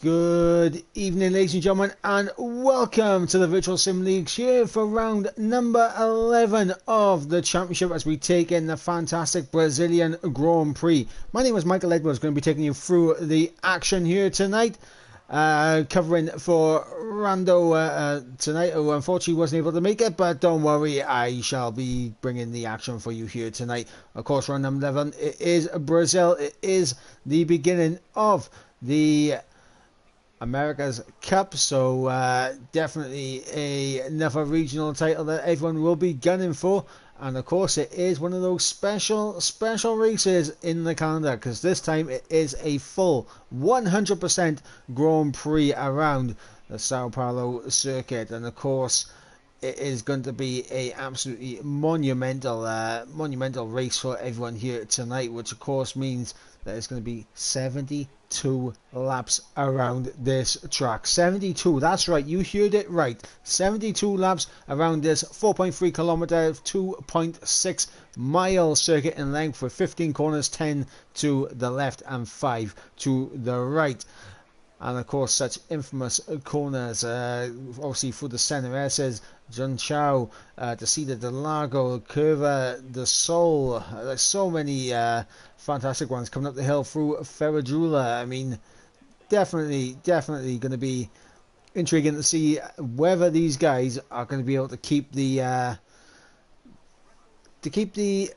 Good evening, ladies and gentlemen, and welcome to the Virtual Sim Leagues here for round number 11 of the championship as we take in the fantastic Brazilian Grand Prix. My name is Michael Edwards, going to be taking you through the action here tonight, covering for Rando tonight, who unfortunately wasn't able to make it, but don't worry, I shall be bringing the action for you here tonight. Of course, round number 11, it is Brazil, it is the beginning of the America's Cup, so definitely another regional title that everyone will be gunning for. And of course, it is one of those special races in the calendar, because this time it is a full 100% Grand Prix around the Sao Paulo circuit. And of course, it is going to be a absolutely monumental race for everyone here tonight, which of course means that it's going to be 72 laps around this track. 72, that's right, you heard it right. 72 laps around this 4.3 kilometer, 2.6 mile circuit in length, with 15 corners, 10 to the left and 5 to the right. And of course, such infamous corners, obviously for the center S's, Junchao, Descida del Lago, Curva del Sol. There's so many fantastic ones coming up the hill through Ferradura. I mean, definitely going to be intriguing to see whether these guys are going to be able to keep the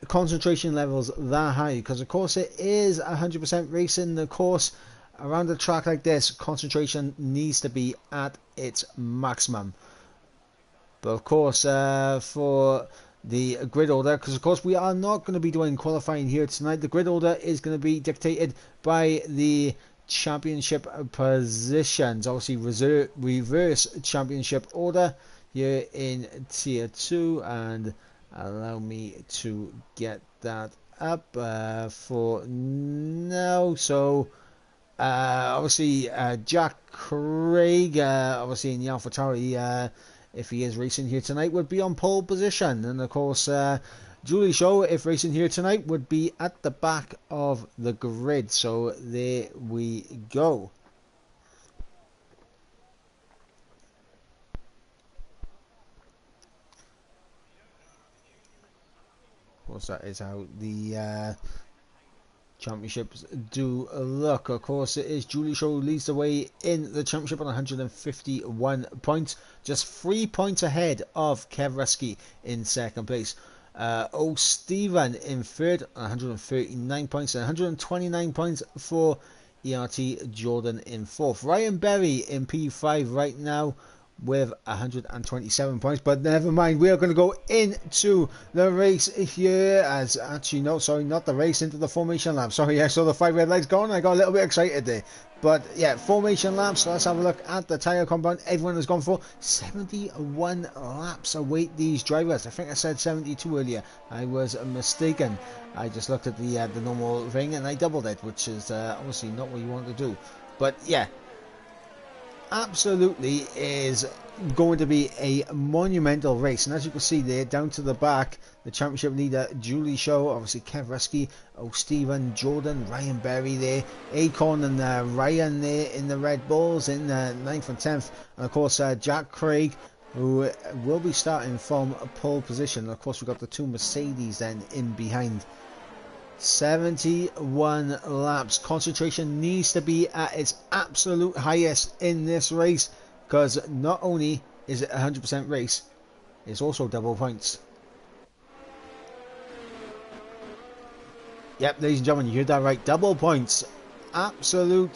concentration levels that high, because of course it is 100% racing. Of course, around a track like this, concentration needs to be at its maximum. But of course, for the grid order, because of course we are not going to be doing qualifying here tonight, the grid order is going to be dictated by the championship positions. Obviously, reverse championship order here in tier 2, and allow me to get that up for now. So obviously Jack Craig, obviously in the AlphaTauri, if he is racing here tonight, would be on pole position. And of course, Julie Shaw, if racing here tonight, would be at the back of the grid. So there we go. Of course, that is how the championships do look. Of course, it is Julie Shaw who leads the way in the championship on 151 points, just 3 points ahead of Kev Rusky in second place. Stephen in third, 139 points, and 129 points for ERT Jordan in fourth. Ryan Berry in P5 right now with 127 points, but never mind, we are going to go into the race here, as actually no, sorry, not the race, into the formation lap. Sorry, I saw the 5 red lights gone, I got a little bit excited there. But yeah, formation laps. So let's have a look at the tyre compound. Everyone has gone for 71 laps await these drivers. I think I said 72 earlier, I was mistaken. I just looked at the normal thing and I doubled it, which is obviously not what you want to do. But yeah, absolutely is going to be a monumental race. And as you can see there, down to the back, the championship leader Julie Shaw, obviously Kev Rusky, Stephen, Jordan, Ryan Berry there, Acorn and Ryan there in the Red Bulls in 9th and 10th, and of course Jack Craig, who will be starting from a pole position. And of course we've got the 2 Mercedes then in behind. 71 laps. Concentration needs to be at its absolute highest in this race, because not only is it a 100% race, it's also double points. Yep, ladies and gentlemen, you heard that right. Double points. Absolute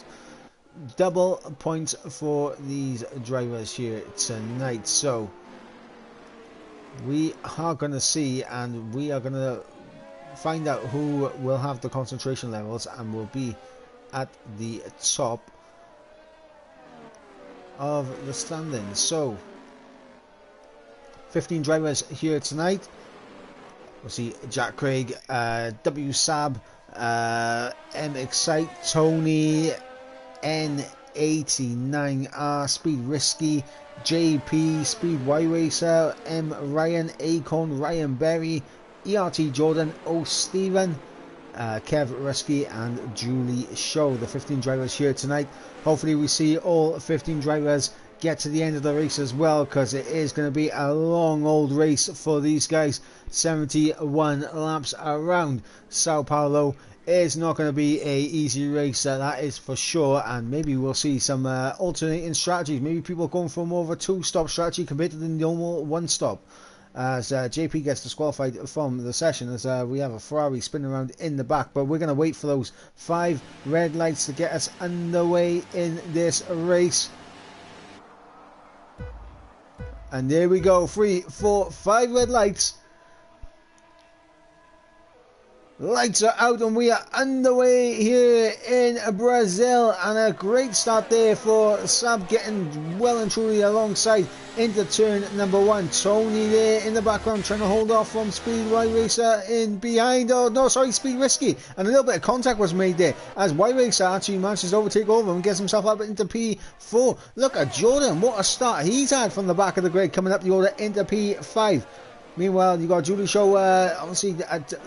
double points for these drivers here tonight. So we are going to see, and we are going to find out who will have the concentration levels and will be at the top of the standings. So 15 drivers here tonight. We'll see Jack Craig, W Sab, M Excite, Tony, N89R, Speed Risky, JP, Speed Y Racer, M Ryan, Acorn, Ryan Berry, ERT Jordan, Stephen, Kev Rusky and Julie Shaw, the 15 drivers here tonight. Hopefully we see all 15 drivers get to the end of the race as well, because it is going to be a long old race for these guys. 71 laps around Sao Paulo is not going to be a easy race, that is for sure. And maybe we'll see some alternating strategies, maybe people going for more of a 2-stop strategy compared to the normal 1-stop, as JP gets disqualified from the session, as we have a Ferrari spinning around in the back. But we're going to wait for those 5 red lights to get us underway in this race. And there we go, 3, 4, 5 red lights. Lights are out and we are underway here in Brazil, and a great start there for Saab, getting well and truly alongside into turn number 1. Tony there in the background trying to hold off from Speed Y Racer in behind. Oh no, sorry, Speed Risky, and a little bit of contact was made there as Y Racer actually manages to overtake over and gets himself up into P4. Look at Jordan, what a start he's had from the back of the grid, coming up the order into P5. Meanwhile, you got Julie Shaw obviously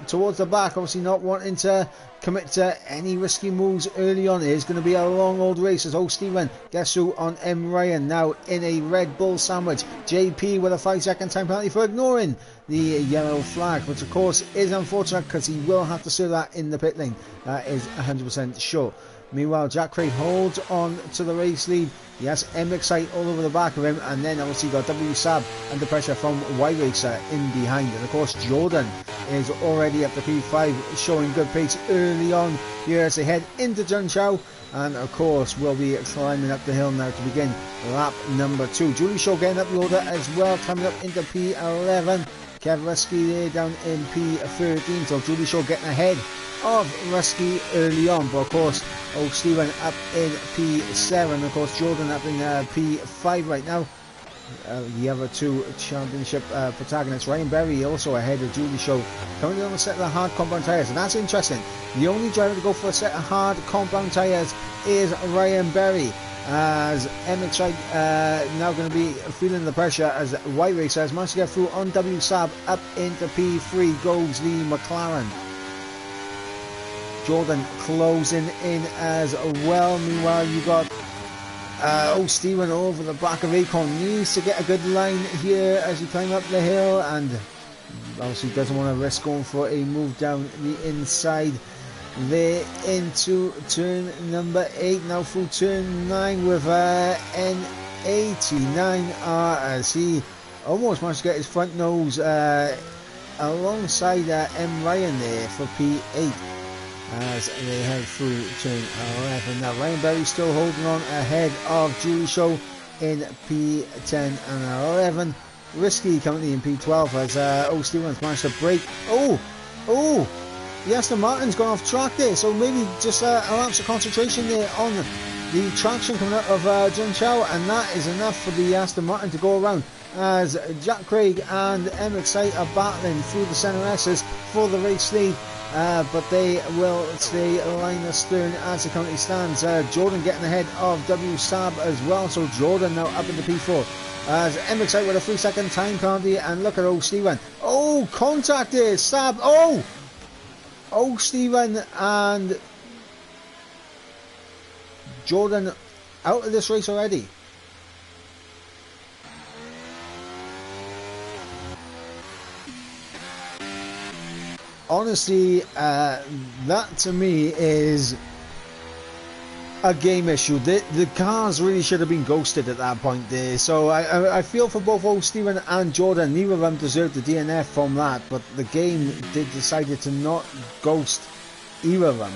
towards the back, obviously not wanting to commit to any risky moves early on. It is going to be a long old race as Stephen gets through on M. Ryan, now in a Red Bull sandwich. JP with a 5-second time penalty for ignoring the yellow flag, which of course is unfortunate because he will have to serve that in the pit lane. That is 100% sure. Meanwhile, Jack Craig holds on to the race lead. He has M-Excite all over the back of him, and then obviously got W Saab under pressure from Y Racer in behind. And of course Jordan is already up to P5, showing good pace early on here as they head into Zhengzhou, and of course we'll be climbing up the hill now to begin lap number 2. Julie Shaw getting up the order as well, coming up into P11. Kev Rusky there down in P13, so Julie Shaw getting ahead of Rusky early on, but of course Stephen up in P7, of course Jordan up in P5 right now. The other 2 championship protagonists, Ryan Berry also ahead of Julie Shaw, currently on a set of the hard compound tyres, and that's interesting. The only driver to go for a set of hard compound tyres is Ryan Berry, as MXI now going to be feeling the pressure as Y Racer has managed to get through on W Saab. Up into P3 goes the McLaren. Jordan closing in as well. Meanwhile, you got Stephen over the back of Acorn. Needs to get a good line here as you climb up the hill, and obviously doesn't want to risk going for a move down the inside there into turn number 8. Now through turn 9 with N89R as he almost managed to get his front nose alongside M. Ryan there for P8 as they head through turn 11. Now Ryan Berry still holding on ahead of Julie Shaw in P10 and 11. Risky currently in P12 as Stevens managed to break. The Aston Martin's gone off track there, so maybe just a lapse of concentration there on the traction coming out of Zhengzhou, and that is enough for the Aston Martin to go around as Jack Craig and M. Excite are battling through the centre S's for the race lead. But they will stay line astern as it currently stands. Jordan getting ahead of W Saab as well, so Jordan now up into P4 as M Excite with a 3-second time penalty, and look at Stephen. Contact there, Saab. Stephen and Jordan out of this race already. Honestly, that to me is a game issue. The cars really should have been ghosted at that point there. So I feel for both Stephen and Jordan. Neither of them deserved the DNF from that, but the game decided to not ghost either of them.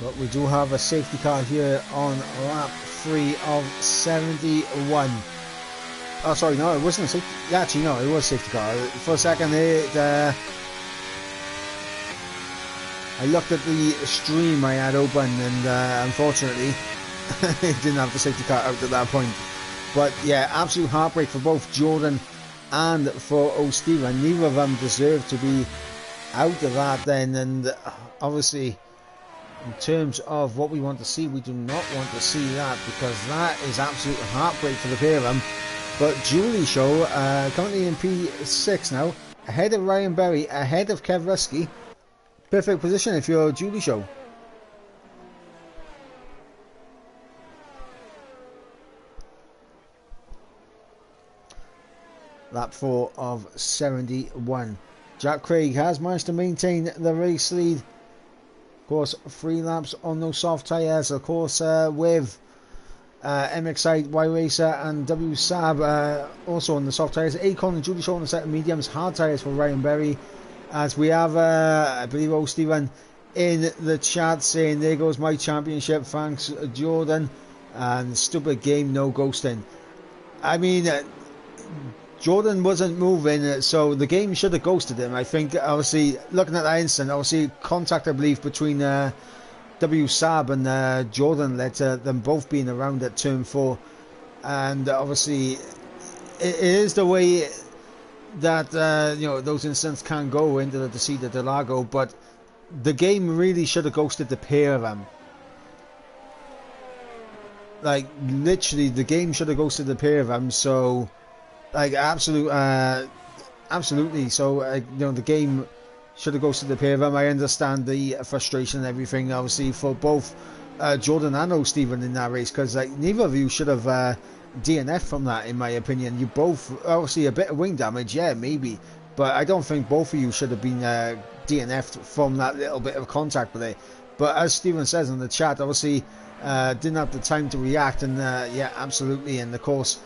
But we do have a safety car here on lap 3 of 71. Oh, sorry, no, it wasn't a safety. Yeah, actually, no, it was a safety car. For a second, I looked at the stream I had open, and unfortunately, it didn't have the safety car out at that point. But yeah, absolute heartbreak for both Jordan and for Stephen. Neither of them deserved to be out of that then, and obviously in terms of what we want to see, we do not want to see that, because that is absolute heartbreak for the pair of them. But Julie Show, currently in P6 now, ahead of Ryan Berry, ahead of Kev Rusky. Perfect position if you're Julie Show. Lap 4 of 71. Jack Craig has managed to maintain the race lead. Of course, 3 laps on those soft tyres. Of course, with MXI, Y-Racer and W-Sab also on the soft tyres. Akon and Julie Shaw on the set of mediums. Hard tyres for Ryan Berry. As we have, I believe, Stephen in the chat saying, there goes my championship. Thanks, Jordan. And stupid game, no ghosting. I mean, Jordan wasn't moving, so the game should have ghosted him. I think, obviously, looking at that incident, obviously, contact, I believe, between W-Sab and Jordan led to them both being around at turn 4. And obviously, it is the way that, those incidents can go into the Desida de Lago, but the game really should have ghosted the pair of them. Like, literally, the game should have ghosted the pair of them, so... Like, absolutely. So, the game should have ghosted the pair of them. I understand the frustration and everything, obviously, for both Jordan and O'Stephen in that race, because neither of you should have DNF from that, in my opinion. You both, obviously, a bit of wing damage, yeah, maybe, but I don't think both of you should have been DNF'd from that little bit of contact with it. But as Stephen says in the chat, obviously, didn't have the time to react, and yeah, absolutely, and of course,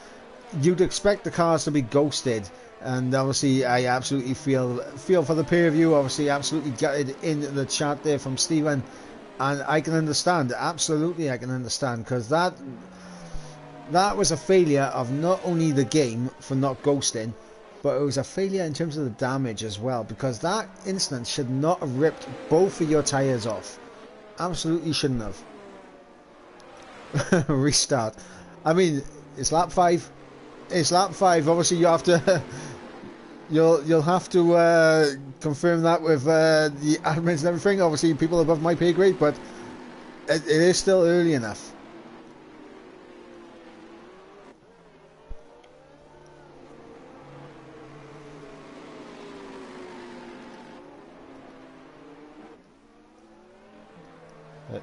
you'd expect the cars to be ghosted, and obviously I absolutely feel for the pair of you. Obviously, absolutely gutted in the chat there from Stephen, and I can understand, absolutely I can understand, because that was a failure of not only the game for not ghosting, but it was a failure in terms of the damage as well, because that incident should not have ripped both of your tyres off. Absolutely shouldn't have. Restart. I mean, it's lap 5. It's lap 5. Obviously, you have to. You'll have to confirm that with the admins and everything. Obviously, people above my pay grade, but it is still early enough.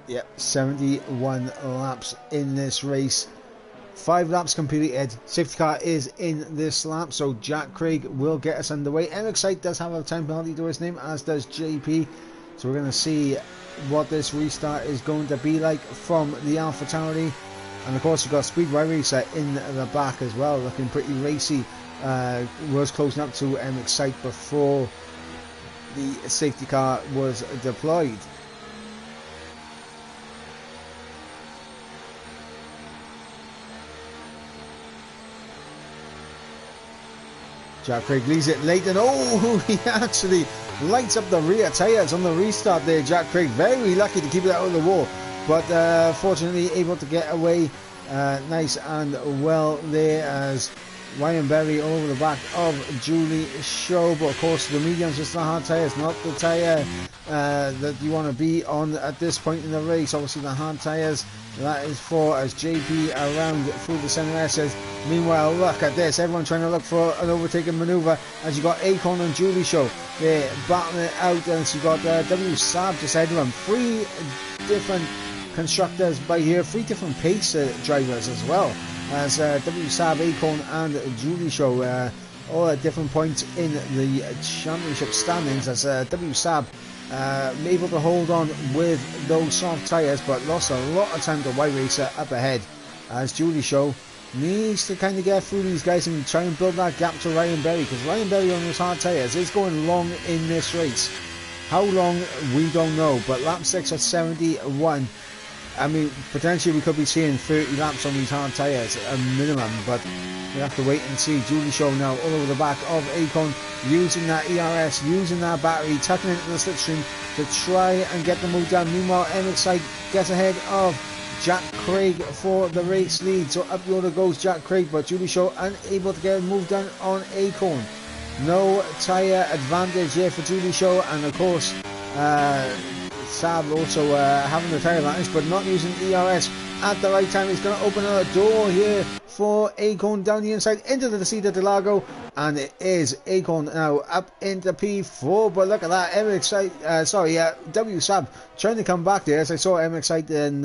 Yep, 71 laps in this race. 5 laps completed. Safety car is in this lap, so Jack Craig will get us underway. MXI does have a time penalty to his name, as does JP. So we're going to see what this restart is going to be like from the AlphaTauri. And of course, we've got Speed Y-Racer in the back as well, looking pretty racy. Was closing up to MXI before the safety car was deployed. Jack Craig leaves it late, and oh, he actually lights up the rear tyres on the restart there. Jack Craig very lucky to keep it out of the wall, but fortunately able to get away nice and well there, as Ryan Berry all over the back of Julie Shaw. But of course, the mediums, just the hard tyres, not the tyre that you want to be on at this point in the race. Obviously, the hard tyres, that is for, as JP around through the centre there says. Meanwhile, look at this, everyone trying to look for an overtaking manoeuvre, as you got Akon and Julie Shaw there battling it out, and so you got W-Sab just ahead of them. 3 different constructors by here, 3 different pace drivers as well, as W-Sab, Akon and Julie Shaw all at different points in the championship standings, as W-Sab able to hold on with those soft tyres, but lost a lot of time to Y-Racer up ahead, as Julie Shaw needs to kind of get through these guys and try and build that gap to Ryan Berry, because Ryan Berry on those hard tyres is going long in this race. How long, we don't know, but lap 6 at 71. I mean, potentially we could be seeing 30 laps on these hard tyres at a minimum, but we have to wait and see. Julie Shaw now all over the back of Akon, using that ERS, using that battery, tucking into the slipstream to try and get the move down. Meanwhile, MXI gets ahead of Jack Craig for the race lead, so up the order goes Jack Craig, but Julie Shaw unable to get a move done on Akon. No tyre advantage here for Julie Shaw, and of course Saab also having the tyre advantage, but not using ERS at the right time. He's going to open a door here for Acorn down the inside into the Cedar de Lago, and it is Acorn now up into P4. But look at that, W Saab trying to come back there. As I saw MX and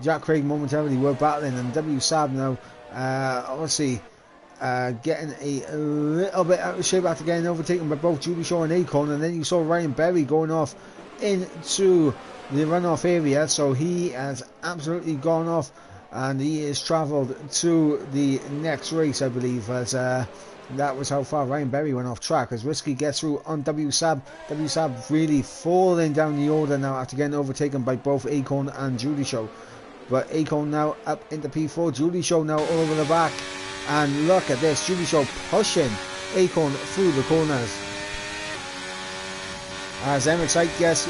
Jack Craig momentarily were battling, and W Saab now obviously getting a little bit out of shape after getting overtaken by both Julie Shaw and Acorn. And then you saw Ryan Berry going off into the runoff area, so he has absolutely gone off, and he has travelled to the next race, I believe, as that was how far Ryan Berry went off track. As Risky gets through on W Saab. W Saab really falling down the order now after getting overtaken by both Acorn and Julie Shaw. But Acorn now up into P4, Julie Shaw now all over the back, and look at this, Julie Shaw pushing Acorn through the corners. As MX gets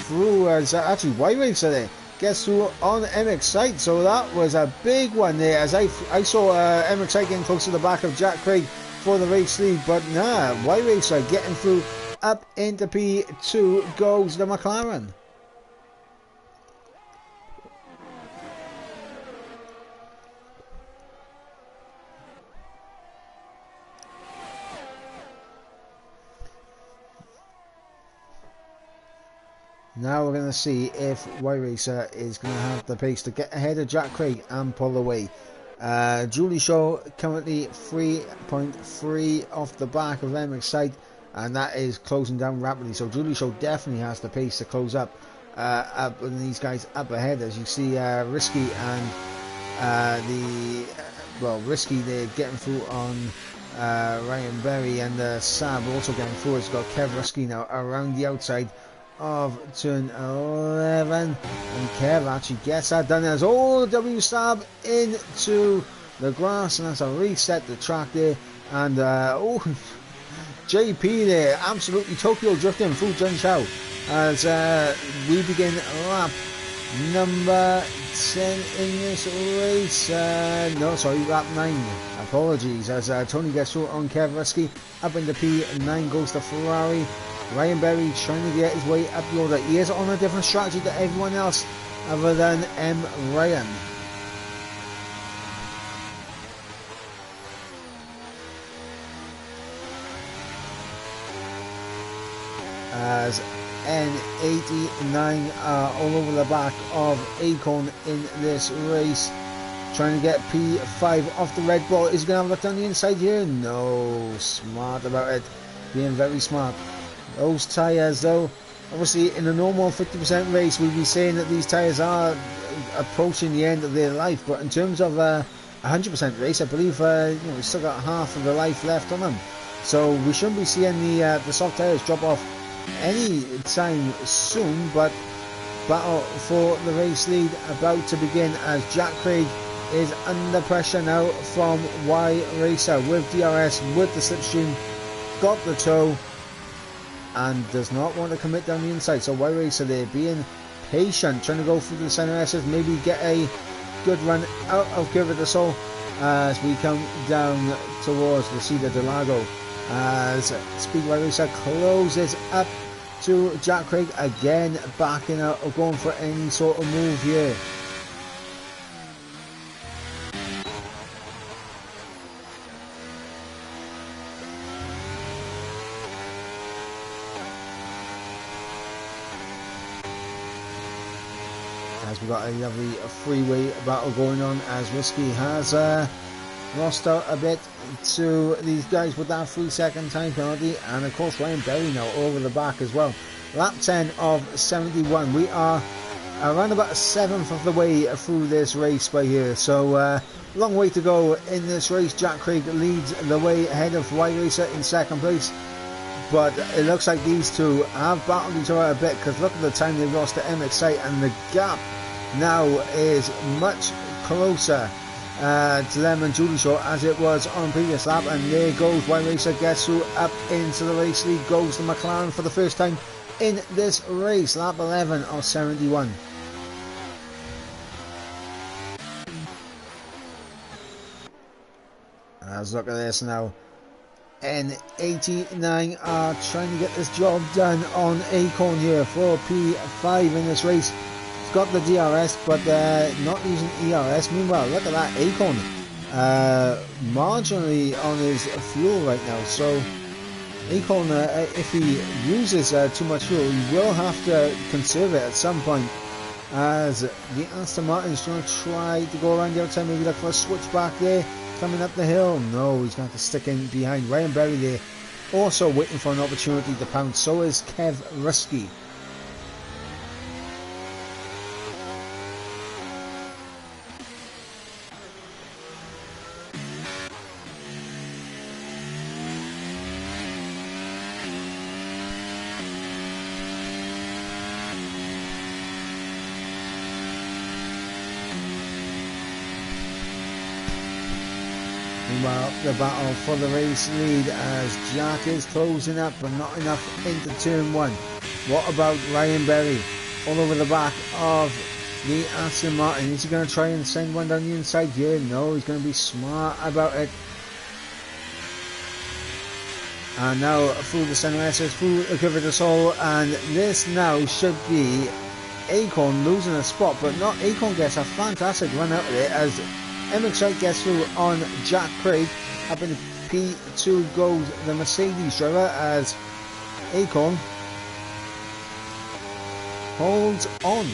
through, as actually Y-Racer there gets through on MX, so that was a big one there, as I saw MX getting close to the back of Jack Craig for the race lead, but nah, Y-Racer getting through up into P2 goes the McLaren. Now we're going to see if Y-Racer is going to have the pace to get ahead of Jack Craig and pull away. Julie Shaw currently 3.3 off the back of MX, and that is closing down rapidly. So Julie Shaw definitely has the pace to close up and these guys up ahead. As you see, Risky and Risky they're getting through on Ryan Berry, and Saab also getting through. It's got Kev Risky now around the outside of turn 11, and Kev actually gets that done as all W Saab into the grass, and that's a reset the track there. And JP there absolutely Tokyo drifting through Zheng Chao as we begin lap number 10 in this race. Lap 9, apologies, as Tony gets through on Kev Risky. Up into P9 goes the Ferrari. Ryan Berry trying to get his way up the order. He is on a different strategy to everyone else other than M. Ryan. As N89 are all over the back of Acorn in this race, trying to get P5 off the Red Bull. Is he going to have a look down the inside here? No, smart about it, being very smart. Those tyres though, obviously in a normal 50% race we'd be saying that these tyres are approaching the end of their life, but in terms of a 100% race, I believe we've still got half of the life left on them, so we shouldn't be seeing the soft tyres drop off any time soon. But battle for the race lead about to begin, as Jack Craig is under pressure now from Y-Racer with DRS, with the slipstream, got the tow, and does not want to commit down the inside. So Y-Racer there being patient, trying to go through the center S's, maybe get a good run out of Curva de Sol as we come down towards the Cedar de Lago, as Speed Y-Racer closes up to Jack Craig again, backing out or going for any sort of move here. As we've got a lovely freeway battle going on, as Risky has lost out a bit to these guys with that 3-second time penalty, and of course Ryan Berry now over the back as well. Lap 10 of 71. We are around about a seventh of the way through this race by here, so long way to go in this race. Jack Craig leads the way ahead of Y-Racer in second place, but it looks like these two have battled each other a bit, because look at the time they've lost to MX, and the gap now is much closer to them and Julie Shaw as it was on previous lap. And there goes Y-Racer, gets through up into the race lead, goes the McLaren for the first time in this race. Lap 11 of 71. Let's look at this now. N89 are trying to get this job done on Acorn here for P5 in this race. He's got the DRS, but not using ERS. Meanwhile, look at that Acorn marginally on his fuel right now. So Acorn, if he uses too much fuel, he will have to conserve it at some point, as the Aston Martin is going to try to go around the outside, maybe look for a switchback there, coming up the hill. No, he's going to have to stick in behind Ryan Berry there, also waiting for an opportunity to pounce. So is Kev Rusky. Meanwhile, the battle for the race lead as Jack is closing up, but not enough into turn one. What about Ryan Berry? All over the back of the Aston Martin. Is he going to try and send one down the inside here? No, he's going to be smart about it. And now through the center SS, through the cover of the soul, and this now should be Acorn losing a spot, but not. Acorn gets a fantastic run out of it as MX gets through on Jack Craig. Up in P2 goes the Mercedes driver as Acorn holds on.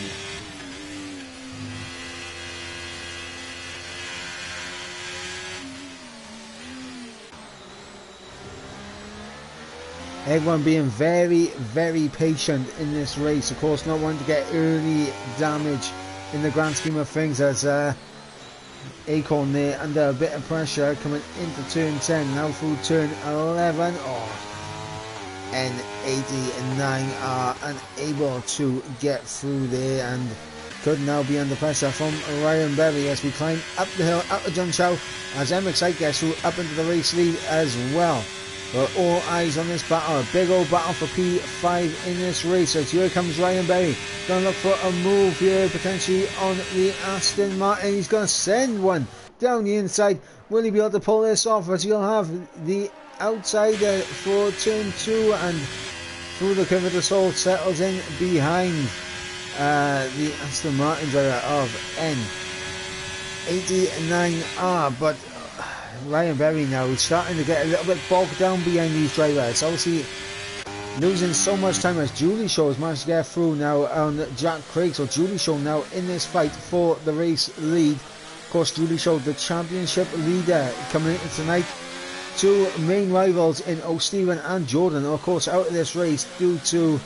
Everyone being very, very patient in this race. Of course, not wanting to get early damage in the grand scheme of things, as Acorn there under a bit of pressure coming into turn 10, now through turn 11. N89 are unable to get through there and could now be under pressure from Ryan Berry as we climb up the hill out of John Chow, as MX gets through up into the race lead as well. But all eyes on this battle, a big old battle for P5 in this race. So here comes Ryan Berry, going to look for a move here potentially on the Aston Martin. He's going to send one down the inside. Will he be able to pull this off, as he'll have the outside for turn 2, and through the cover of the soul settles in behind the Aston Martin driver of N89R. But Ryan Berry now is starting to get a little bit bogged down behind these drivers. Obviously losing so much time, as Julie Shaw has managed to get through now on Jack Craig. So Julie Shaw now in this fight for the race lead. Of course, Julie Shaw, the championship leader, coming in tonight. Two main rivals in O'Stephen and Jordan, of course, out of this race due to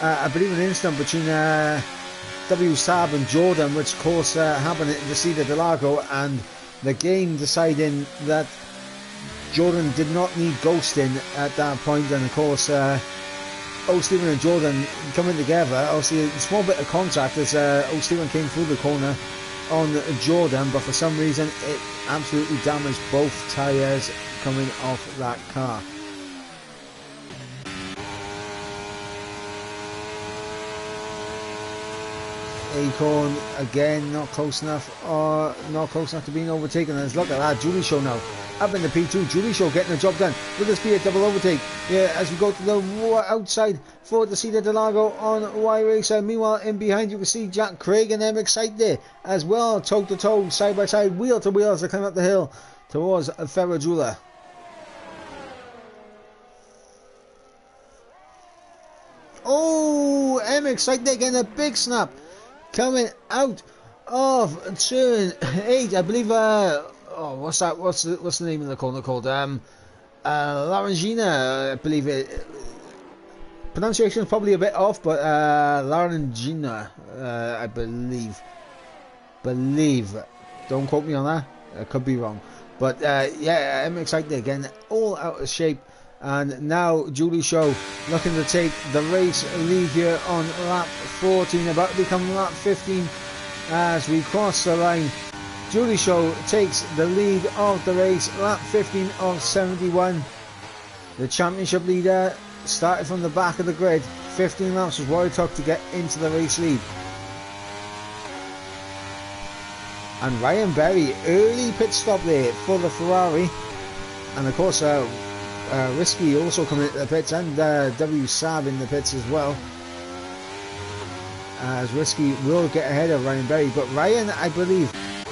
I believe an incident between W Saab and Jordan, which of course happened at the Cedar de Lago, and the game deciding that Jordan did not need ghosting at that point. And of course O'Stephen and Jordan coming together, obviously a small bit of contact as O'Stephen came through the corner on Jordan, but for some reason it absolutely damaged both tyres coming off that car. Acorn again not close enough, or not close enough to being overtaken. And look at that, Julie Shaw now up in the P2. Julie Shaw getting the job done. Will this be a double overtake? Yeah, as we go to the outside for the Cedar de Lago on Y Racer. Meanwhile, in behind you can see Jack Craig and MX there as well, toe to toe, side by side, wheel to wheel as they climb up the hill towards Ferrajula. Oh, MX there getting a big snap coming out of turn 8, I believe. What's that? What's the name of the corner called? Larangina, I believe it. Pronunciation is probably a bit off, but Larangina, I believe. Don't quote me on that. I could be wrong. But yeah, MX there again, all out of shape. And now Julie Shaw looking to take the race lead here on lap 14, about to become lap 15 as we cross the line. Julie Shaw takes the lead of the race, lap 15 of 71. The championship leader started from the back of the grid. 15 laps was what it took to get into the race lead. And Ryan Berry, early pit stop there for the Ferrari. And of course, Risky also coming into the pits, and W Sab in the pits as well. As Risky will get ahead of Ryan Berry, but Ryan, I believe,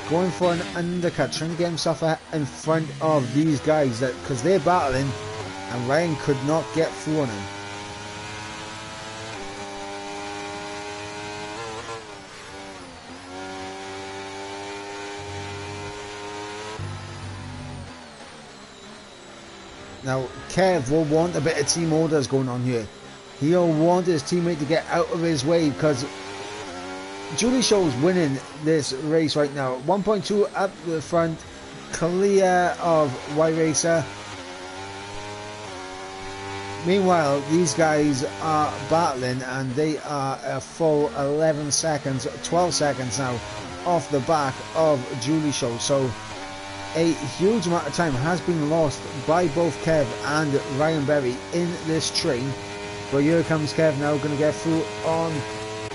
going for an undercut, trying to get himself in front of these guys, that because they're battling, and Ryan could not get through on him. Now, Kev will want a bit of team orders going on here. He'll want his teammate to get out of his way, because Julie Show's winning this race right now. 1.2 up the front, clear of Y Racer. Meanwhile, these guys are battling, and they are a full 11 seconds, 12 seconds now off the back of Julie Show. So a huge amount of time has been lost by both Kev and Ryan Berry in this train. But here comes Kev now, going to get through on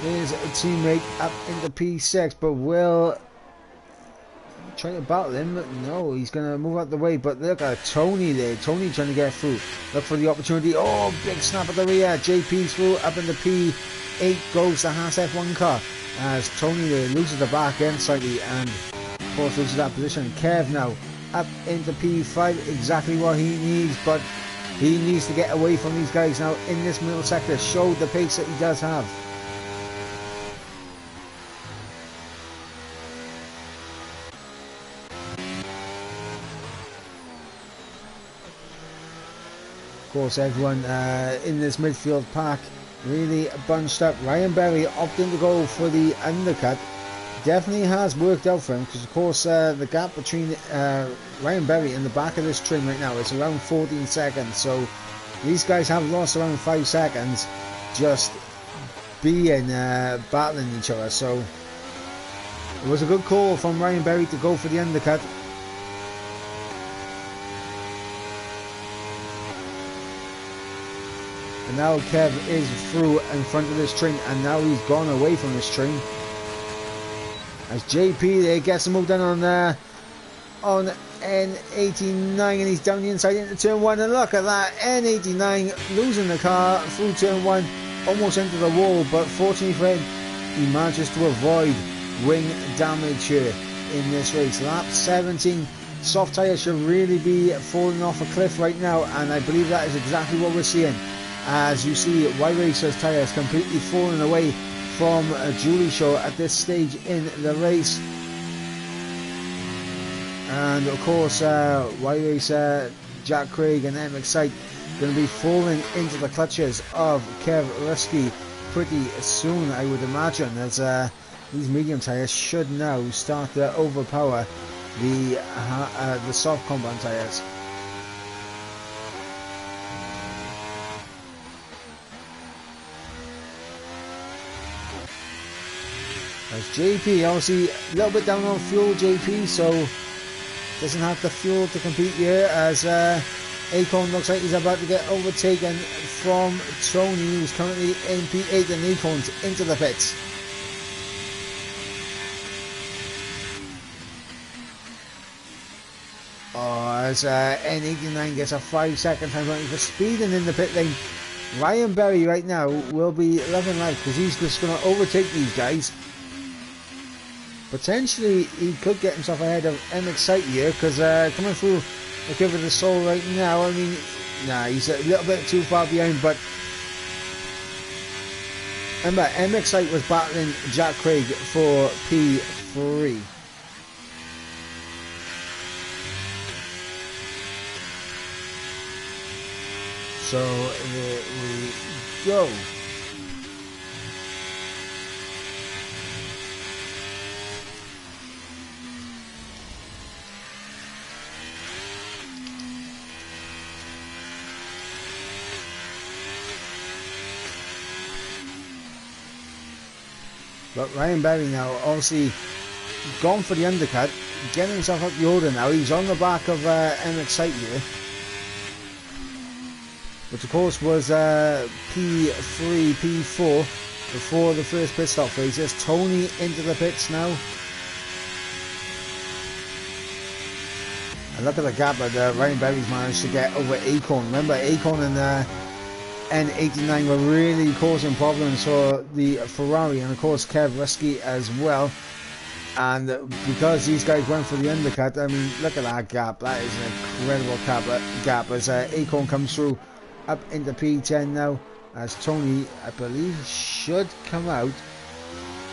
his teammate up into P6, but will try to battle him. No, he's going to move out the way, but look at Tony there. Tony trying to get through. Look for the opportunity. Oh, big snap at the rear. JP's through up into P8 goes the Haas F1 car, as Tony there loses the back end slightly and of course loses that position. Kev now up into P5, exactly what he needs, but he needs to get away from these guys now in this middle sector, show the pace that he does have. Of course, everyone in this midfield pack really bunched up. Ryan Berry opting to go for the undercut. Definitely has worked out for him, because of course the gap between Ryan Berry and the back of this train right now is around 14 seconds. So these guys have lost around 5 seconds just being battling each other. So it was a good call from Ryan Berry to go for the undercut. And now Kev is through in front of this train, and now he's gone away from this train. As JP there gets the move done on N89, and he's down the inside into turn 1, and look at that, N89 losing the car through turn 1, almost into the wall, but fortunately for him, he manages to avoid wing damage here in this race. Lap 17, soft tyres should really be falling off a cliff right now, and I believe that is exactly what we're seeing, as you see Y Racer's tyres completely falling away from Julie Show at this stage in the race. And of course Y Racer, Jack Craig and M Excite going to be falling into the clutches of Kev Rusky pretty soon, I would imagine, as these medium tyres should now start to overpower the soft compound tyres. As JP, obviously a little bit down on fuel, JP, so doesn't have the fuel to compete here, as Acorn looks like he's about to get overtaken from Tony, who's currently in P8, and Acorn's into the pits. Oh, as N89 gets a 5-second time penalty for speeding in the pit lane. Ryan Berry right now will be loving life, because he's just going to overtake these guys. Potentially he could get himself ahead of M Excite here, because coming through the Give of the Soul right now, I mean, nah, he's a little bit too far behind. But remember, M Excite was battling Jack Craig for P3. So there we go. But Ryan Berry now obviously gone for the undercut, getting himself up the order now. He's on the back of M Excite here, which of course was P3, P4 before the first pit stop phase. There's Tony into the pits now. And look at the gap that Ryan Berry's managed to get over Acorn. Remember, Acorn and N89 were really causing problems for the Ferrari, and of course Kev Rusky as well. And because these guys went for the undercut, I mean, look at that gap. That is an incredible gap as Acorn comes through up into P10 now, as Tony, I believe, should come out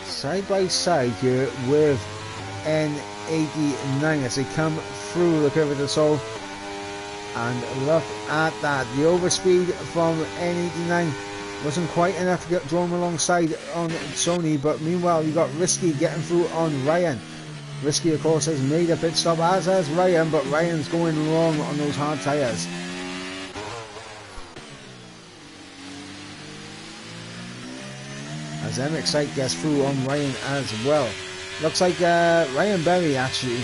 side by side here with N89 as they come through the curve of the Sol. And look at that, the overspeed from N89 wasn't quite enough to get drawn alongside on Sony, but meanwhile you got Risky getting through on Ryan. Risky of course has made a pit stop, as has Ryan, but Ryan's going wrong on those hard tyres. As MX gets through on Ryan as well. Looks like Ryan Berry actually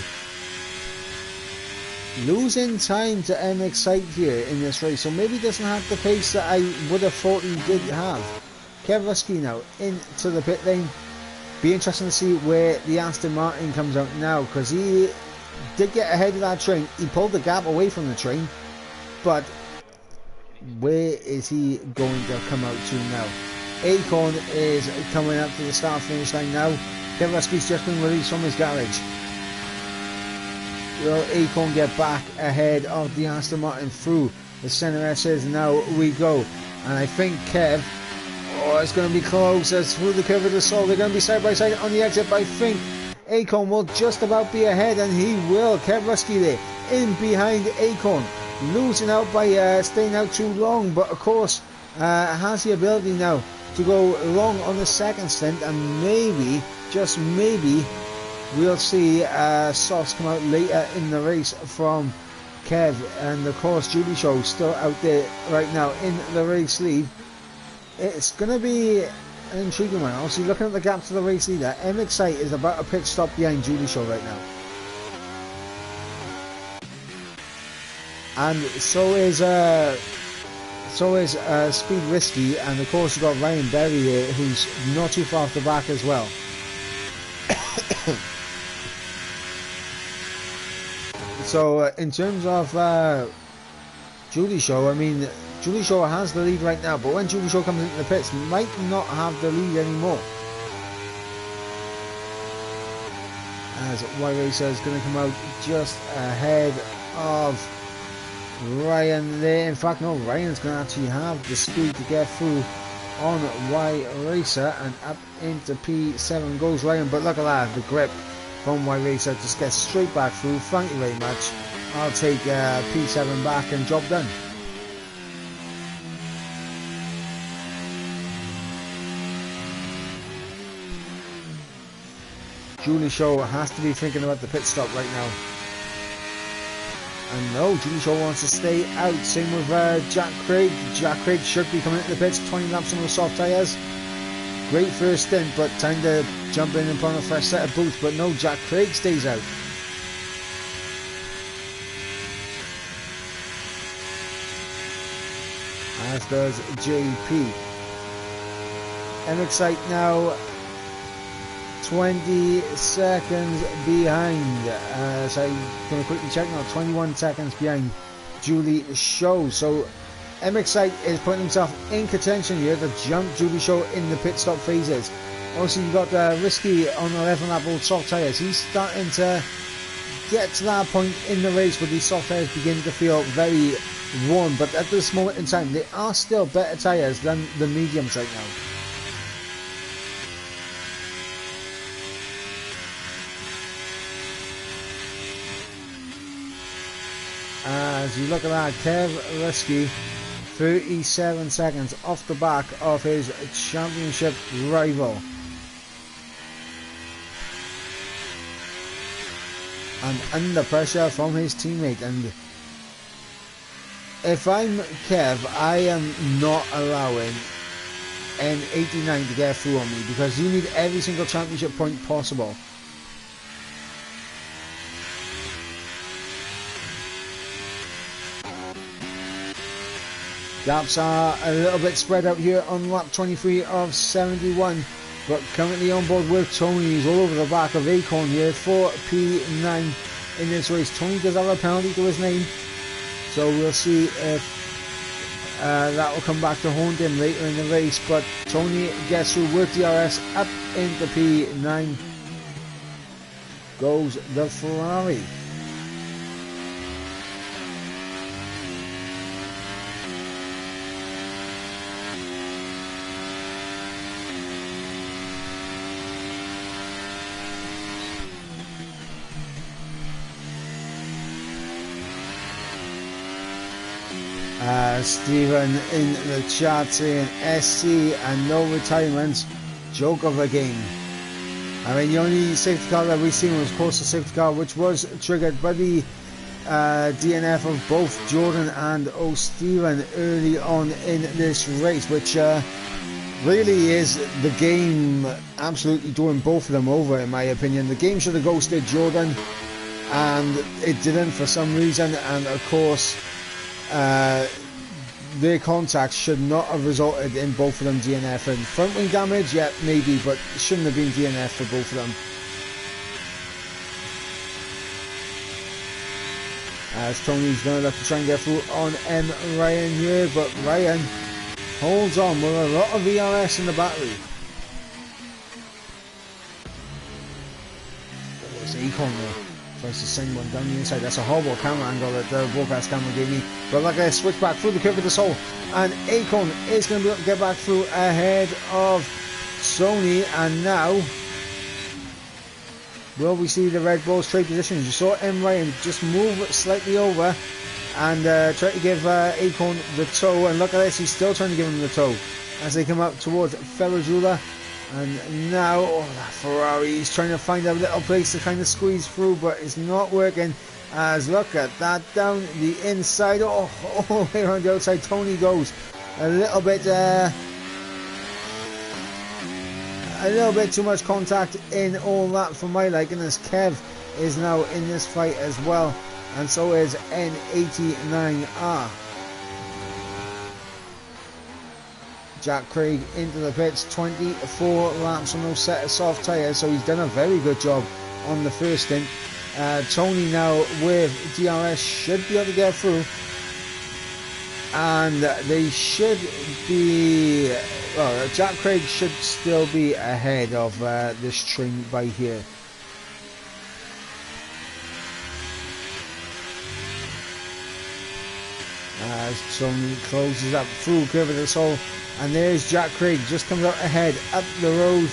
losing time to MX here in this race, so maybe doesn't have the pace that I would have thought he did have. Kev Rusky now into the pit lane. Be interesting to see where the Aston Martin comes out now, because he did get ahead of that train. He pulled the gap away from the train, but where is he going to come out to now? Acorn is coming up to the start finish line now. Kev Rusky's just been released from his garage. Will Acorn get back ahead of the Aston Martin through the centre S's? Now we go. And I think Kev, it's going to be close as through the curve of the Sol. They're going to be side by side on the exit, but I think Acorn will just about be ahead, and he will. Kev Rusky there in behind Acorn, losing out by staying out too long, but of course has the ability now to go long on the second stint, and maybe, just maybe, we'll see softs come out later in the race from Kev. And of course Julie Shaw still out there right now in the race lead. It's going to be an intriguing one. Obviously looking at the gap to the race leader, MX is about a pit stop behind Julie Shaw right now. And so is Speed Risky, and of course you've got Ryan Berry there, who's not too far off the back as well. So in terms of Julie Shaw, I mean, Julie Shaw has the lead right now, but when Julie Shaw comes into the pits, might not have the lead anymore. As Y Racer is going to come out just ahead of Ryan there. In fact, no, Ryan's going to actually have the speed to get through on Y Racer, and up into P7 goes Ryan. But look at that, the grip from Y Racer just gets straight back through. Thank you very much. I'll take P7 back and job done. Julie Shaw has to be thinking about the pit stop right now. And no, Julie Shaw wants to stay out. Same with Jack Craig. Jack Craig should be coming into the pits, 20 laps on the soft tyres. Great first stint, but time to jump in and put on a fresh set of boots. But no, Jack Craig stays out. As does JP. MX now 20 seconds behind. So I'm going to quickly check now, 21 seconds behind Julie Shaw. So MX is putting himself in contention here to jump Julie Shaw in the pit stop phases. Also you've got Risky on the 11 lap old soft tyres. He's starting to get to that point in the race where these soft tyres begin to feel very worn, but at this moment in time they are still better tyres than the mediums right now. As you look at that, Kev Risky, 37 seconds off the back of his championship rival. And under pressure from his teammate. And if I'm Kev, I am not allowing N89 to get through on me, because you need every single championship point possible. Laps are a little bit spread out here on lap 23 of 71, but currently on board with Tony. He's all over the back of Acorn here for P9. in this race. Tony does have a penalty to his name, so we'll see if that will come back to haunt him later in the race. But Tony gets through with DRS up into P9. Goes the Ferrari. Stephen in the chat saying SC and no retirements, joke of a game. I mean, the only safety car that we've seen was, of course, the safety car which was triggered by the DNF of both Jordan and O'Stephen early on in this race, which really is the game absolutely doing both of them over, in my opinion. The game should have ghosted Jordan, and it didn't for some reason, and of course their contacts should not have resulted in both of them DNFing. Front wing damage, yeah, maybe, but it shouldn't have been DNF for both of them. As Tony's going to look to try and get through on M. Ryan here, but Ryan holds on with a lot of VRS in the battery. Oh, it's Econ there. Tries to send one down the inside. That's a horrible camera angle that the broadcast camera gave me. But like I switch back through the curve of the soul, and Akon is going to be able to get back through ahead of Sony. And now, will we see the Red Bulls trade positions? You saw M. Ryan just move slightly over and try to give Akon the toe. And look at this, he's still trying to give him the toe as they come up towards Ferrajula. And now, that Ferrari, he's trying to find a little place to kind of squeeze through, but it's not working. As look at that, down the inside, all the way around the outside, Tony goes a little bit too much contact in all that for my liking, as Kev is now in this fight as well, and so is N89R. Jack Craig into the pits, 24 laps on those set of soft tyres, so he's done a very good job on the first stint. Tony now with DRS should be able to get through, and they should be, well, Jack Craig should still be ahead of this train by here. As Tony closes up through curve of the soul. And there's Jack Craig, just comes out ahead, up the road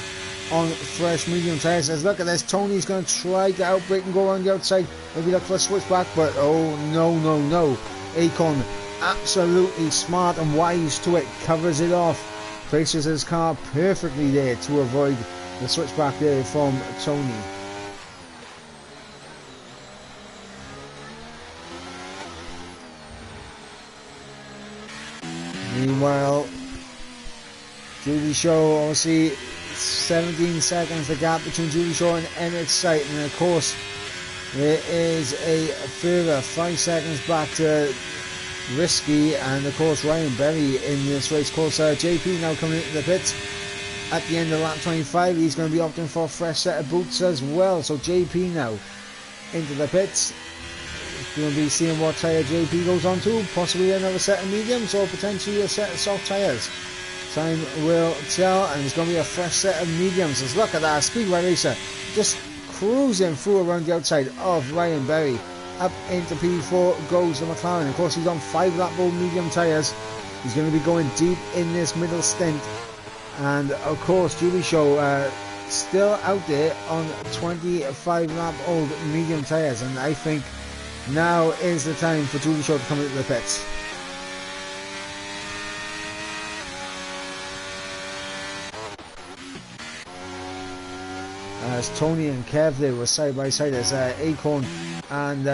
on fresh medium tyres. Says, look at this, Tony's going to try to outbrake and go around the outside. Maybe look for a switchback, but oh, no. Akon, absolutely smart and wise to it, covers it off. Places his car perfectly there to avoid the switchback there from Tony. Meanwhile, Julie Shaw, obviously 17 seconds the gap between Julie Shaw and Emmett Sight, and of course there is a further 5 seconds back to Risky, and of course Ryan Berry in this race. Of course JP now coming into the pits at the end of lap 25. He's going to be opting for a fresh set of boots as well, so JP now into the pits. Going to be seeing what tyre JP goes on to, possibly another set of mediums or potentially a set of soft tyres. Time will tell, and it's going to be a fresh set of mediums. Let's look at that Speedway Racer just cruising through around the outside of Ryan Berry. Up into P4 goes the McLaren. Of course, he's on 5 lap old medium tyres. He's going to be going deep in this middle stint. And of course, Julie Shaw still out there on 25 lap old medium tyres. And I think now is the time for Julie Shaw to come into the pits. As Tony and Kev, they were side by side, as Acorn and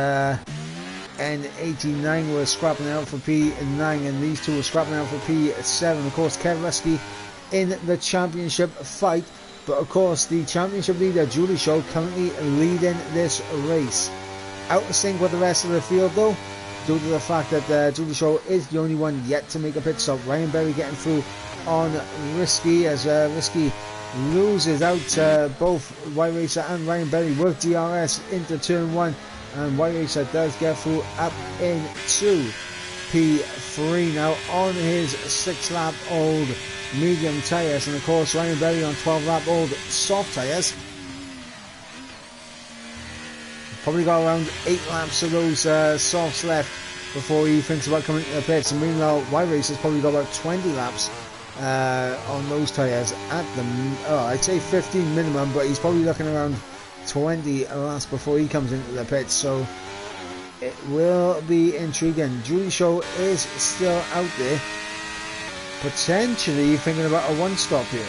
N89 were scrapping out for P9, and these two were scrapping out for P7. Of course, Kev Resky in the championship fight, but of course the championship leader Julie Shaw currently leading this race. Out of sync with the rest of the field though, due to the fact that Julie Shaw is the only one yet to make a pit stop. Ryan Berry getting through on Risky, as Risky loses out both Y Racer and Ryan Berry with DRS into turn 1. and White Racer does get through up into P3 now on his 6-lap old medium tyres, and of course Ryan Berry on 12-lap old soft tyres. Probably got around 8 laps of those softs left before he thinks about coming to the pits, and meanwhile White Racer's probably got about 20 laps on those tyres at the I'd say 15 minimum, but he's probably looking around 20 laps before he comes into the pits, so it will be intriguing. Julie Shaw is still out there, potentially thinking about a one-stop here.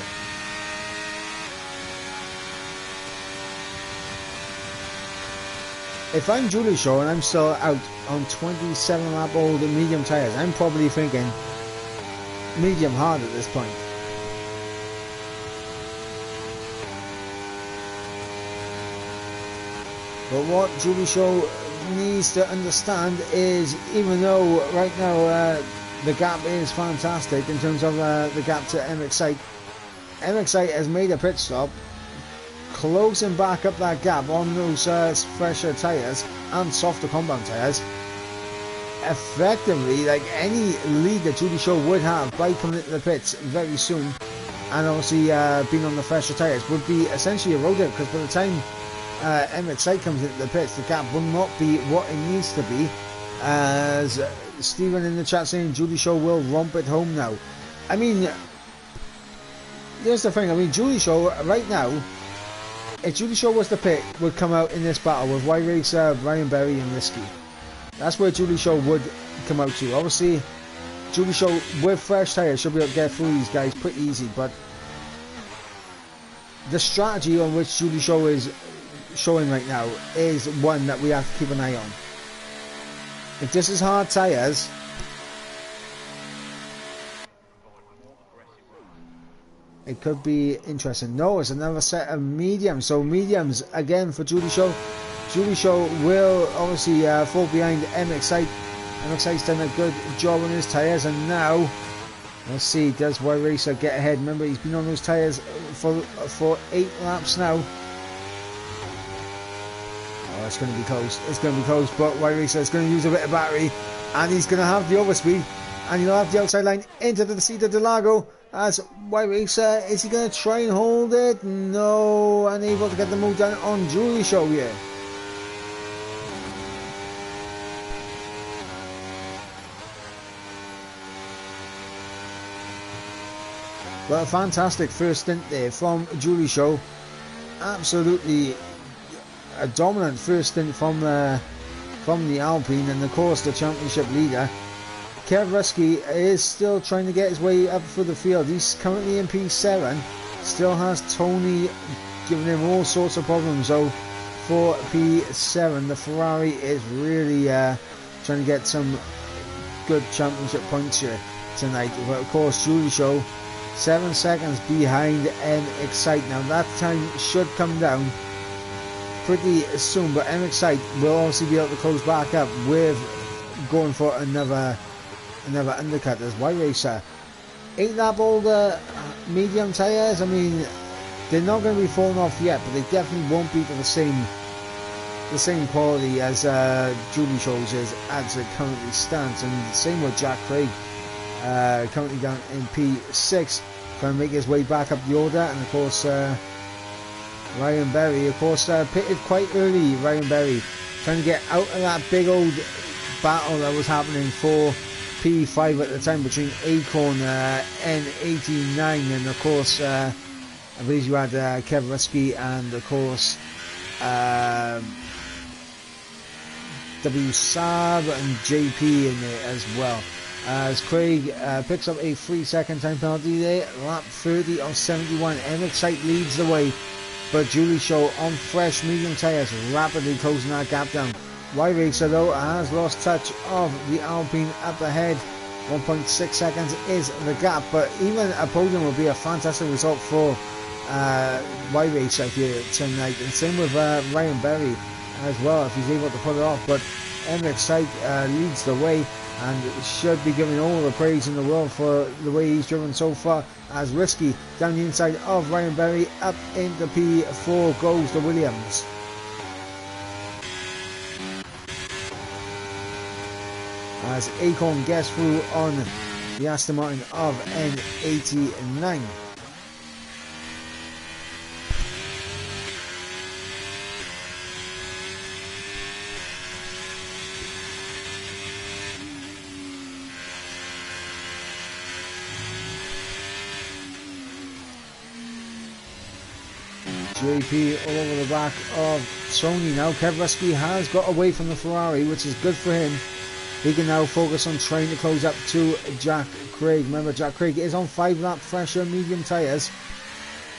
If I'm Julie Shaw and I'm still out on 27 lap old medium tyres, I'm probably thinking medium hard at this point. But what Julie Shaw needs to understand is, even though right now the gap is fantastic in terms of the gap to MXite, MXite has made a pit stop, closing back up that gap on those fresher tyres and softer compound tyres. Effectively, like any lead that Julie Shaw would have by coming into the pits very soon, and obviously being on the fresher tyres, would be essentially eroded, because by the time MXite comes into the pits, the gap will not be what it needs to be. As Stephen in the chat saying Julie Shaw will romp it home now. I mean, here's the thing, I mean, Julie Shaw right now, if Julie Shaw was the pit, would come out in this battle with White Racer, Ryan Berry and Risky. That's where Julie Shaw would come out to. Obviously, Julie Shaw with fresh tyres should be able to get through these guys pretty easy, but the strategy on which Julie Shaw is showing right now is one that we have to keep an eye on. If this is hard tyres, it could be interesting. No, it's another set of mediums. So mediums again for Julie Shaw. Julie Shaw will obviously fall behind MXite. MXite's done a good job on his tyres, and now let's see, does White Racer get ahead? Remember, he's been on those tyres for 8 laps now. Oh, it's going to be close. It's going to be close, but White Racer is going to use a bit of battery, and he's going to have the overspeed, and he'll have the outside line into the Cedar de Lago. As White Racer, is he going to try and hold it? No, unable to get the move down on Julie Shaw here. But a fantastic first stint there from Julie Shaw. Absolutely a dominant first stint from the Alpine, and of course the championship leader. Kev Rusky is still trying to get his way up for the field. He's currently in P7. Still has Tony giving him all sorts of problems. So for P7, the Ferrari is really trying to get some good championship points here tonight. But of course, Julie Shaw 7 seconds behind MXite. Now that time should come down pretty soon, but MXite will obviously be able to close back up with going for another undercut as White Racer. 8 lap older medium tyres, I mean, they're not going to be falling off yet, but they definitely won't be to the same quality as Julie Shaw's is as it currently stands. And same with Jack Craig, currently down in P6, trying to make his way back up the order. And of course Ryan Berry, of course, pitted quite early. Ryan Berry trying to get out of that big old battle that was happening for P5 at the time between Acorn N89 and of course I believe you had Kev Rusky and of course W Saab and JP in there as well. As Craig picks up a 3-second time penalty there, lap 30 of 71. MXite leads the way, but Julie Shaw on fresh medium tyres rapidly closing that gap down. White Racer though has lost touch of the Alpine up ahead. 1.6 seconds is the gap, but even a podium would be a fantastic result for White Racer here tonight, and same with Ryan Berry as well if he's able to pull it off. But MXite leads the way and should be given all the praise in the world for the way he's driven so far, as Risky down the inside of Ryan Berry. Up into P4 goes the Williams. as Acorn gets through on the Aston Martin of N89. JP all over the back of Sony now. Kev Rusky has got away from the Ferrari, which is good for him. He can now focus on trying to close up to Jack Craig. Remember, Jack Craig is on 5-lap fresher medium tyres,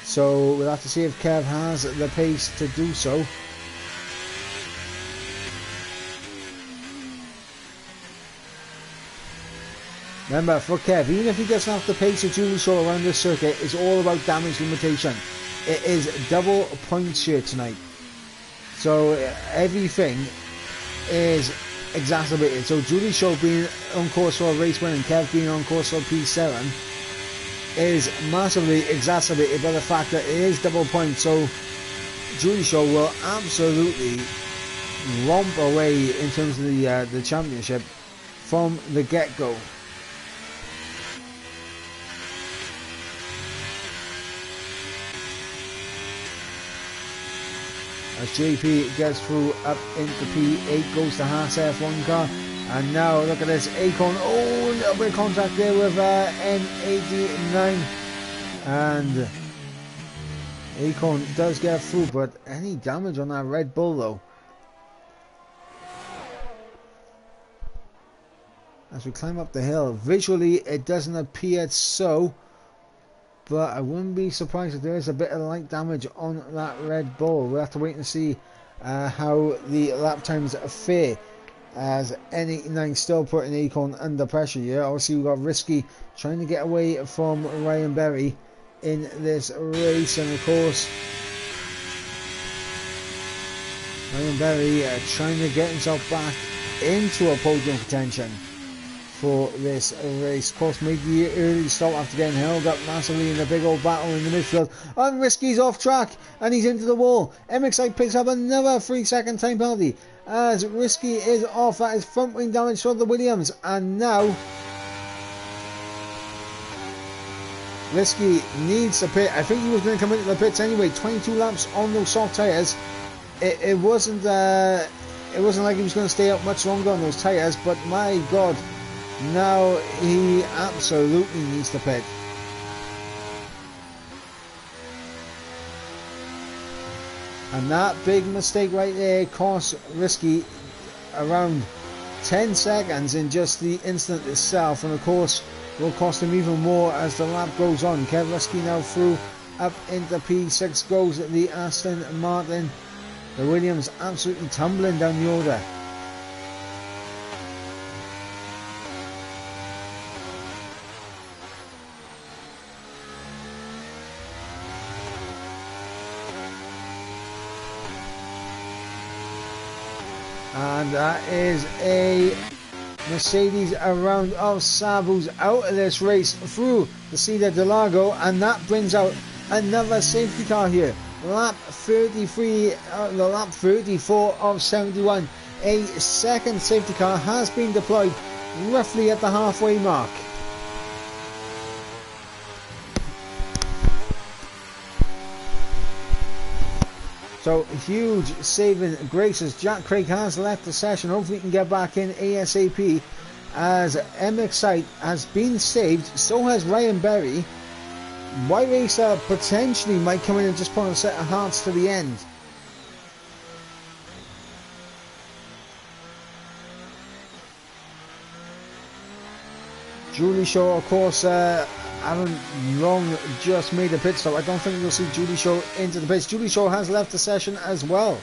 so we'll have to see if Kev has the pace to do so. Remember, for Kev, even if he doesn't have the pace of Julie Shaw around this circuit, it's all about damage limitation. It is double points here tonight, so everything is exacerbated. So Julie Shaw being on course for a race win and Kev being on course for P7 is massively exacerbated by the fact that it is double points. So Julie Shaw will absolutely romp away in terms of the championship from the get-go. As JP gets through up into P8, goes to Haas F1 car, and now look at this, Acorn, oh, a little bit of contact there with N89, and Acorn does get through, but any damage on that Red Bull though? As we climb up the hill, visually it doesn't appear so, but I wouldn't be surprised if there is a bit of light damage on that Red Bull. We'll have to wait and see how the lap times fare, as N89 still putting Acorn under pressure here. Obviously we've got Risky trying to get away from Ryan Berry in this race, and of course Ryan Berry trying to get himself back into a podium contention for this race. Of course, made the early stop after getting held up massively in the big old battle in the midfield. And Risky's off track and he's into the wall. MXI picks up another 3-second time penalty as Risky is off. That is front wing damage for the Williams, and now Risky needs to pit. I think he was going to come into the pits anyway. 22 laps on those soft tyres. It wasn't like he was going to stay up much longer on those tyres, but my god, now he absolutely needs to pit. And that big mistake right there cost Risky around 10 seconds in just the instant itself, and of course will cost him even more as the lap goes on. Kev Risky now through up into P6 goes the Aston Martin. The Williams absolutely tumbling down the order. And that is a Mercedes around of Sabu's out of this race through the Cida de Lago, and that brings out another safety car here. Lap 33, the lap 34 of 71. A second safety car has been deployed roughly at the halfway mark. So huge saving grace as Jack Craig has left the session. Hopefully he can get back in ASAP, as MXI has been saved, so has Ryan Berry. White Racer potentially might come in and just put a set of hearts to the end. Julie Shaw, of course, Aaron Long just made a pit stop. I don't think we'll see Julie Shaw into the pits. Julie Shaw has left the session as well.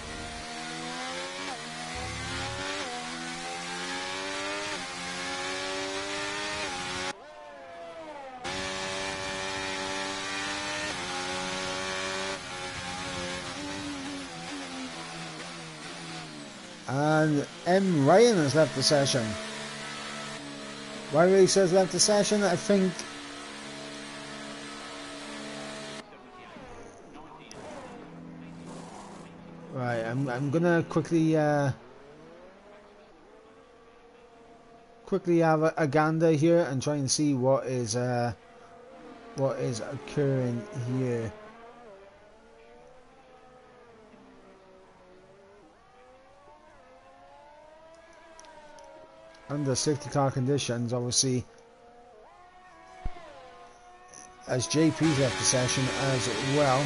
And M. Ryan has left the session. White Racer has left the session, I think. Right, I'm gonna quickly quickly have a gander here and try and see what is occurring here. Under safety car conditions, obviously, as JP's left the session as well.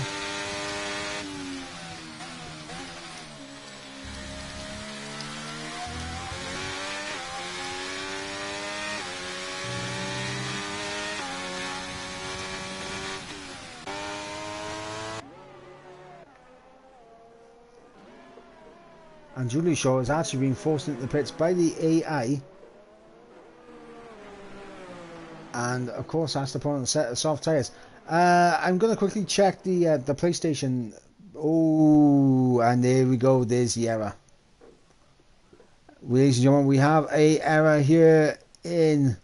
And Julie Shaw has actually been forced into the pits by the AI. And of course has to put on a set of soft tyres. I'm going to quickly check the PlayStation. Oh, and there we go. There's the error. Ladies and gentlemen, we have a error here in